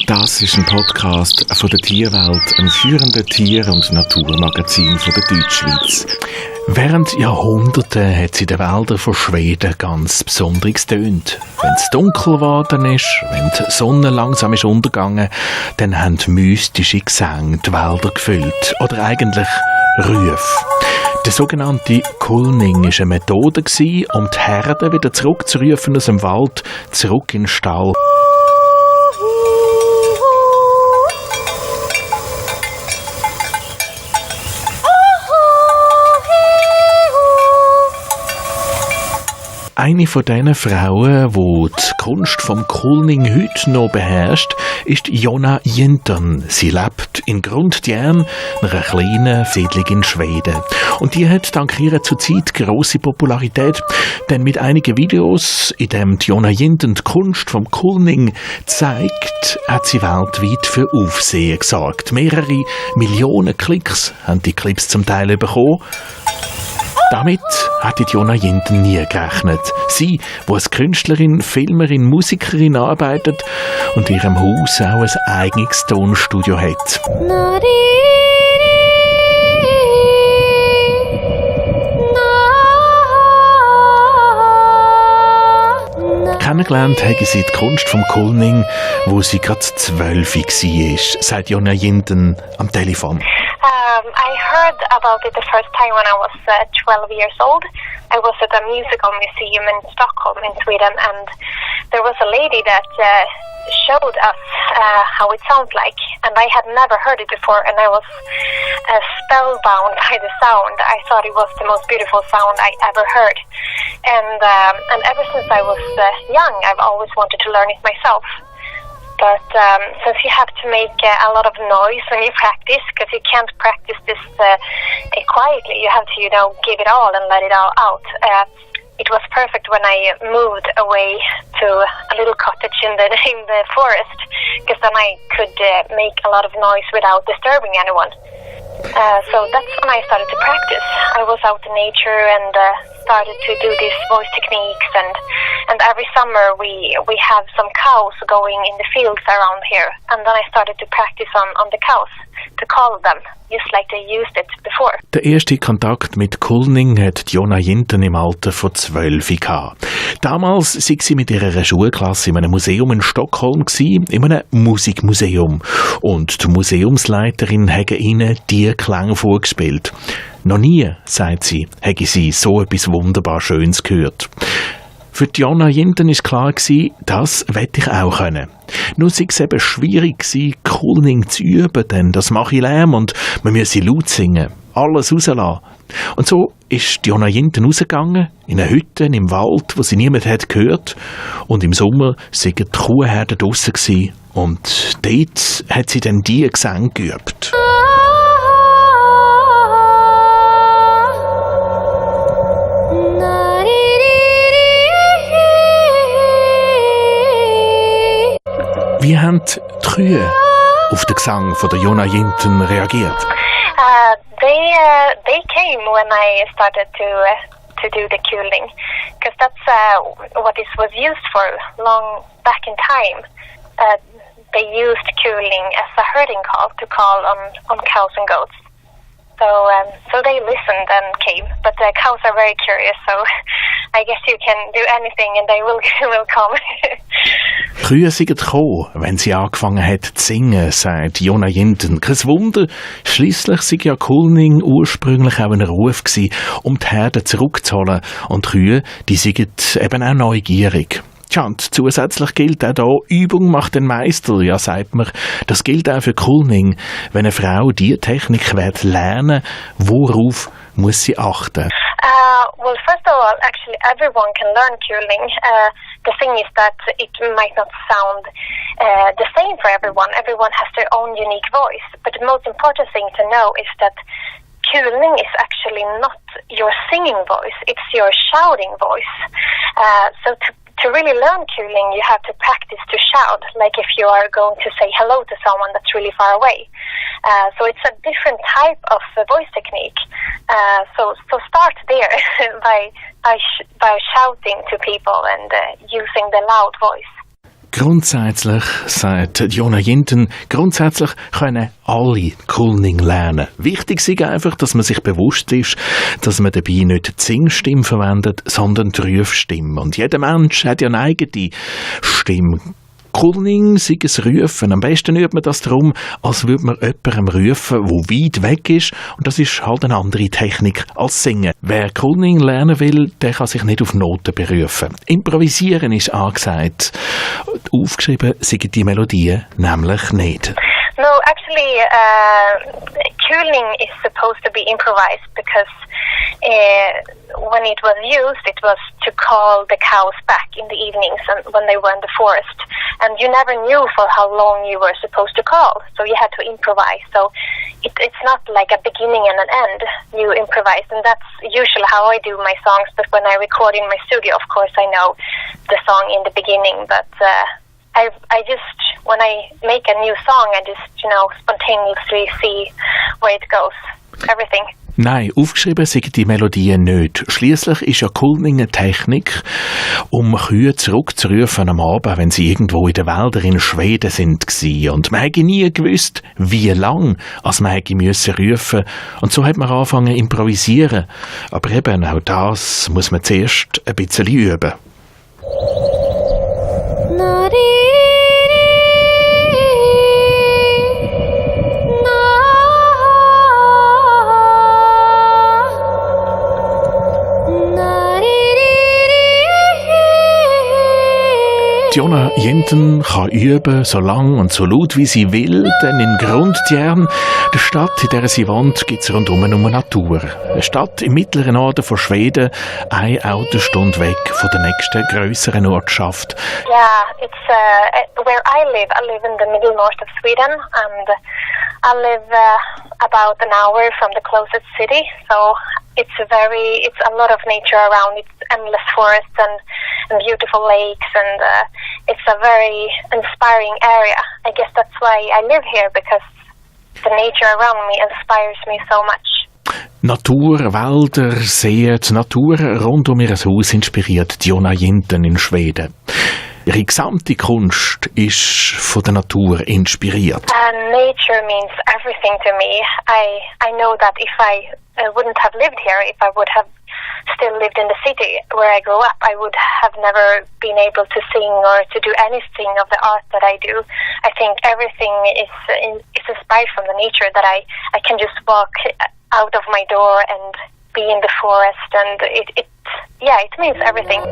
Das ist ein Podcast von der Tierwelt, einem führenden Tier- und Naturmagazin von der Deutschschweiz. Während Jahrhunderten hat es in den Wäldern von Schweden ganz besonders getönt. Wenn es dunkel geworden ist, wenn die Sonne langsam ist untergegangen, dann haben mystische Gesänge die Wälder gefüllt. Oder eigentlich Rufe. Der sogenannte Kulning war eine Methode, um die Herden wieder zurückzurufen aus dem Wald, zurück in den Stall. Eine von diesen Frauen, die die Kunst vom Kulning heute noch beherrscht, ist Jonna Jinton. Sie lebt in Grundtjärn, einer kleinen Siedlung in Schweden. Und die hat dank ihrer zurzeit grosse Popularität, denn mit einigen Videos, in denen Jonna Jinton die Kunst vom Kulning zeigt, hat sie weltweit für Aufsehen gesorgt. Mehrere Millionen Klicks haben die Clips zum Teil bekommen. Damit hatte Jonna Jinton nie gerechnet. Sie, die als Künstlerin, Filmerin, Musikerin arbeitet und in ihrem Haus auch ein eigenes Tonstudio hat. Kennengelernt habe sie die Kunst vom Kulning, wo sie gerade 12 war, sagt Jonna Jinton am Telefon. I heard about it the first time when I was 12 years old. I was at a musical museum in Stockholm in Sweden, and there was a lady that showed us how it sounds like, and I had never heard it before, and I was spellbound by the sound. I thought it was the most beautiful sound I ever heard, and ever since I was young, I've always wanted to learn it myself. But since you have to make a lot of noise when you practice, because you can't practice this quietly, you have to, give it all and let it all out. It was perfect when I moved away to a little cottage in the forest, because then I could make a lot of noise without disturbing anyone. So that's when I started to practice. I was out in nature and started to do these voice techniques, and every summer we have some cows going in the fields around here, and then I started to practice on the cows, to call them, just like they used it before. Der erste Kontakt mit Kulning hat Jonna Jinton im Alter von 12 gehabt. Damals war sie mit ihrer Schulklasse in einem Museum in Stockholm, in einem Musikmuseum. Und die Museumsleiterin hat ihnen die Klänge vorgespielt. Noch nie, sagt sie, habe sie so etwas wunderbar Schönes gehört. Für Jonna Jinton war klar, das wette ich auch können. Nur sei es eben schwierig, Kulning zu üben, denn das mache ich Lärm und man müsse laut singen, alles rauslassen. Und so ist Jonna Jinton rausgegangen, in eine Hütte im Wald, wo sie niemand hat gehört. Und im Sommer waren die Kuhherden draussen und dort hat sie dann die Gesänge geübt. Wie haben die Kühe auf den Gesang von der Jonna Jinton reagiert? They came when I started to do the Kulning, because that's what it was used for long back in time. They used Kulning as a herding call to call on cows and goats. So they listened and came, but the cows are very curious, so I guess you can do anything and they will come. Kühe sind gekommen, wenn sie angefangen hat zu singen, sagt Jonna Jinton. Kein Wunder, schliesslich sei ja Kulning ursprünglich auch ein Ruf gewesen, um die Herden zurückzuholen. Und die Kühe, die sind eben auch neugierig. Tja, und zusätzlich gilt auch hier, Übung macht den Meister, ja, sagt man. Das gilt auch für Kulning. Wenn eine Frau diese Technik lernen will, worauf muss sie achten? Well, first of all, actually, everyone can learn Kulning. The thing is that it might not sound the same for everyone. Everyone has their own unique voice. But the most important thing to know is that Kulning is actually not your singing voice. It's your shouting voice. So to really learn Kulning, you have to practice to shout, like if you are going to say hello to someone that's really far away. So it's a different type of voice technique. So start there by shouting to people and using the loud voice. Grundsätzlich, sagt Jonna Jinton, grundsätzlich können alle Kulning lernen. Wichtig ist einfach, dass man sich bewusst ist, dass man dabei nicht die Singstimme verwendet, sondern die Rufstimme. Und jeder Mensch hat ja eine eigene Stimme. Kulning sei es Rufen. Am besten übt man das darum, als würde man jemandem rufen, der weit weg ist. Und das ist halt eine andere Technik als Singen. Wer Kulning lernen will, der kann sich nicht auf Noten berufen. Improvisieren ist angesagt. Aufgeschrieben sind die Melodien nämlich nicht. No, actually, Kulning is supposed to be improvised because when it was used, it was to call the cows back in the evenings and when they were in the forest. And you never knew for how long you were supposed to call, so you had to improvise. So it's not like a beginning and an end. You improvise, and that's usually how I do my songs. But when I record in my studio, of course, I know the song in the beginning, but I just, when I make a new song, I just, spontaneously see where it goes. Everything. Nein, aufgeschrieben sind die Melodien nicht. Schliesslich ist ja Kulning eine Technik, um Kühe zurückzurufen am Abend, wenn sie irgendwo in den Wäldern in Schweden sind gsi. Und man hätte nie gewusst, wie lang als man hätte müssen rufen. Und so hat man angefangen zu improvisieren. Aber eben, auch das muss man zuerst ein bisschen üben. Jonna Jinton kann üben, so lang und so laut wie sie will, denn in Grundtjern, der Stadt, in der sie wohnt, gibt es rundum nur Natur. Eine Stadt im mittleren Norden von Schweden, eine Autostunde weg von der nächsten grösseren Ortschaft. Yeah, it's where I live in the middle north of Sweden, and I live about an hour from the closest city, so it's a lot of nature around. It's endless forests and beautiful lakes, and it's a very inspiring area. I guess that's why I live here, because the nature around me inspires me so much. Natur, Wälder, Seen, die Natur rund um ihr Haus inspiriert Jonna Jinton in Schweden. Ihre gesamte Kunst ist von der Natur inspiriert. Nature means everything to me. I know that if I wouldn't have lived here, if I would have still lived in the city where I grew up, I would have never been able to sing or to do anything of the art that I do. I think everything is inspired from the nature, that I can just walk out of my door and be in the forest, and it means everything.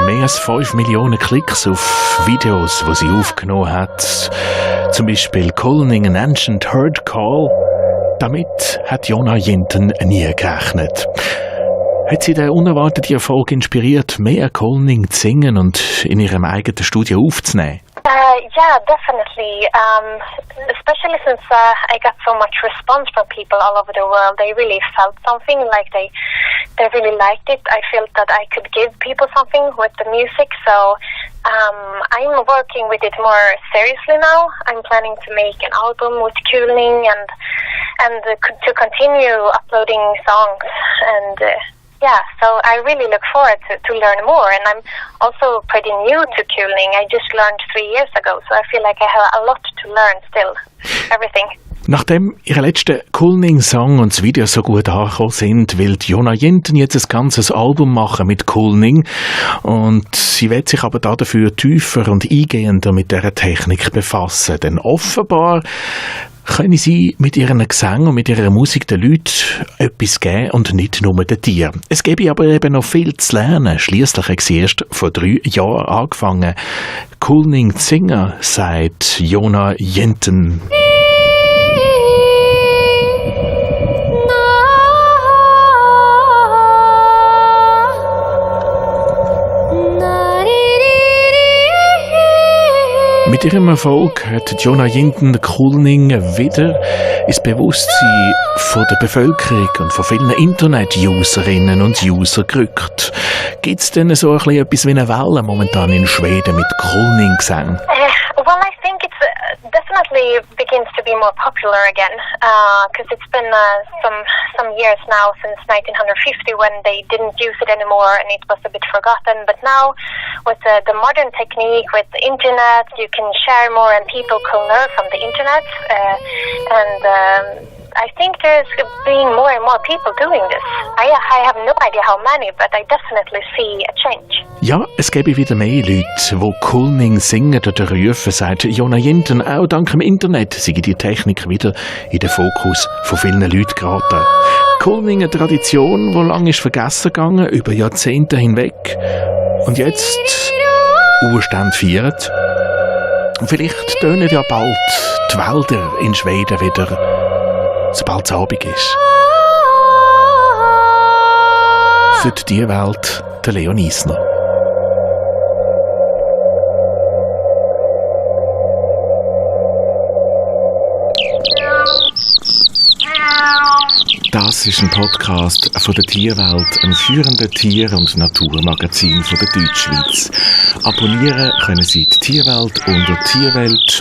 Mehr als 5 Millionen Klicks auf Videos, die sie aufgenommen hat. Zum Beispiel Kulning, an Ancient Herd Call. Damit hat Jonna Jinton nie gerechnet. Hat sie den unerwarteten Erfolg inspiriert, mehr Kulning zu singen und in ihrem eigenen Studio aufzunehmen? Yeah, definitely. Especially since I got so much response from people all over the world. They really felt something, like they really liked it. I felt that I could give people something with the music, so I'm working with it more seriously now. I'm planning to make an album with Kulning and to continue uploading songs, and so I really look forward to learn more, and I'm also pretty new to Kulning. I just learned 3 years ago, so I feel like I have a lot to learn still. Everything. Nachdem ihre letzten Kulning-Song und das Video so gut angekommen sind, will Jonna Jinton jetzt ein ganzes Album machen mit Kulning, und sie wird sich aber dafür tiefer und eingehender mit dieser Technik befassen, denn offenbar können sie mit ihren Gesang und mit ihrer Musik den Leuten etwas geben und nicht nur den Tieren. Es gäbe aber eben noch viel zu lernen. Schliesslich hat sie erst vor 3 Jahren angefangen, Kulning zu singen, sagt Jonna Jinton. Mit ihrem Erfolg hat Jonna Jinton Kulning wieder ins Bewusstsein von der Bevölkerung und von vielen Internet-Userinnen und User gerückt. Gibt es denn so etwas wie eine Welle momentan in Schweden mit Kulning-Gesang? Well, I think it's definitely begins to be more popular again, because it's been some years now since 1950 when they didn't use it anymore and it was a bit forgotten. But now with the modern technique, with the internet, you can share more and people can learn from the internet. I think there's being more and more people doing this. I have no idea how many, but I definitely see a change. Ja, es gäbe wieder mehr Leute, die Kulning singen oder rufen, sagt Jonna Jinton. Auch dank dem Internet sei die Technik wieder in den Fokus von vielen Leuten geraten. Kulning, eine Tradition, die lange ist vergessen gegangen, über Jahrzehnte hinweg. Und jetzt Urstand feiert. Und vielleicht tönen ja bald die Wälder in Schweden wieder, sobald es Abend ist. Für die Tierwelt, der Leon Isner. Das ist ein Podcast von der Tierwelt, einem führenden Tier- und Naturmagazin von der Deutschschweiz. Abonnieren können Sie die Tierwelt unter tierwelt.ch.